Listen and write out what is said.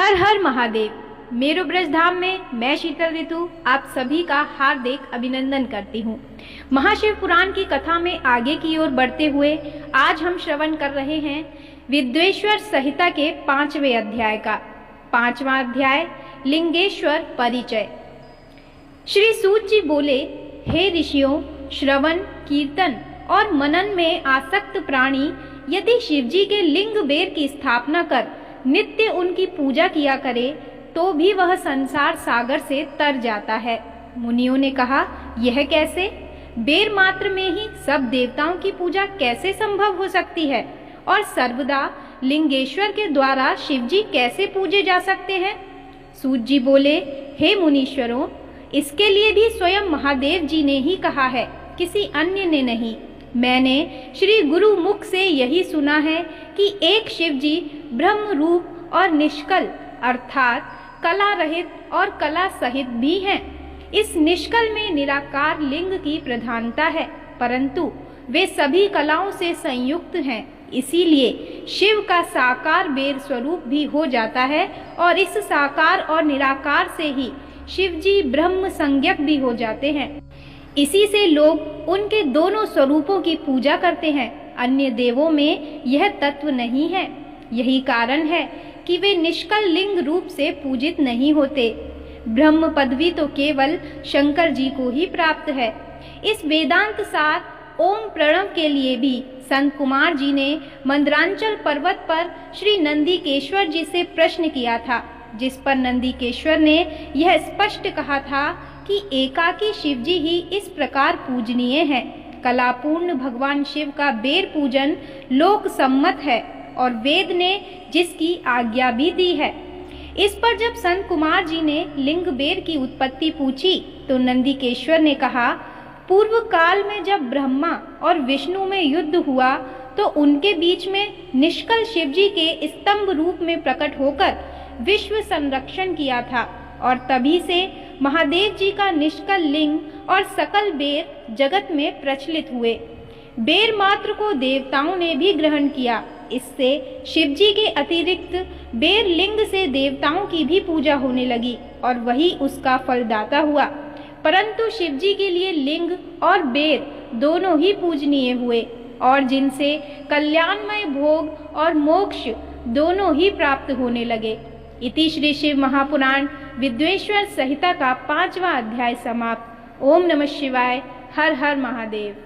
हर हर महादेव। मेरो ब्रज धाम में मैं शीतल ऋतु आप सभी का हार्दिक अभिनंदन करती हूँ। महाशिव पुराण की कथा में आगे की ओर बढ़ते हुए आज हम श्रवण कर रहे हैं विद्वेश्वर संहिता के 5वें अध्याय का। 5वां अध्याय लिंगेश्वर परिचय। श्री सूत जी बोले, हे ऋषियों, श्रवण, कीर्तन और मनन में आसक्त प्राणी यदि शिवजी के लिंग बेर की स्थापना कर नित्य उनकी पूजा किया करे तो भी वह संसार सागर से तर जाता है। मुनियों ने कहा, यह कैसे? बेर मात्र में ही सब देवताओं की पूजा कैसे संभव हो सकती है और सर्वदा लिंगेश्वर के द्वारा शिवजी कैसे पूजे जा सकते हैं? सूत जी बोले, हे मुनीश्वरों, इसके लिए भी स्वयं महादेव जी ने ही कहा है, किसी अन्य ने नहीं। मैंने श्री गुरु मुख से यही सुना है कि एक शिवजी ब्रह्म रूप और निष्कल अर्थात कला रहित और कला सहित भी हैं। इस निष्कल में निराकार लिंग की प्रधानता है, परंतु वे सभी कलाओं से संयुक्त हैं। इसीलिए शिव का साकार बेर स्वरूप भी हो जाता है और इस साकार और निराकार से ही शिवजी ब्रह्म संज्ञक भी हो जाते हैं। इसी से लोग उनके दोनों स्वरूपों की पूजा करते हैं। अन्य देवों में यह तत्व नहीं है। यही कारण है कि वे निष्कल लिंग रूप से पूजित नहीं होते। ब्रह्म पदवी तो केवल शंकर जी को ही प्राप्त है। इस वेदांत सार ओम प्रणव के लिए भी संत कुमार जी ने मंदरांचल पर्वत पर श्री नंदीकेश्वर जी से प्रश्न किया था, जिस पर नंदीकेश्वर ने यह स्पष्ट कहा था कि एकाकी शिवजी ही इस प्रकार पूजनीय है। कलापूर्ण भगवान शिव का बेर पूजन लोक सम्मत है और वेद ने जिसकी आज्ञा भी दी है। इस पर जब संत कुमार जी ने लिंग बेर की उत्पत्ति पूछी तो नंदीकेश्वर ने कहा, पूर्व काल में जब ब्रह्मा और विष्णु में युद्ध हुआ तो उनके बीच में निष्कल शिवजी के स्तंभ रूप में प्रकट होकर विश्व संरक्षण किया था और तभी से महादेव जी का निष्कल लिंग और सकल बेर जगत में प्रचलित हुए। बेर मात्र को देवताओं ने भी ग्रहण किया। इससे शिवजी के अतिरिक्त बेर लिंग से देवताओं की भी पूजा होने लगी और वही उसका फलदाता हुआ। परंतु शिवजी के लिए लिंग और बेर दोनों ही पूजनीय हुए और जिनसे कल्याणमय भोग और मोक्ष दोनों ही प्राप्त होने लगे। इति श्री शिव महापुराण विद्वेश्वर संहिता का 5वां अध्याय समाप्त। ओम नमः शिवाय। हर हर महादेव।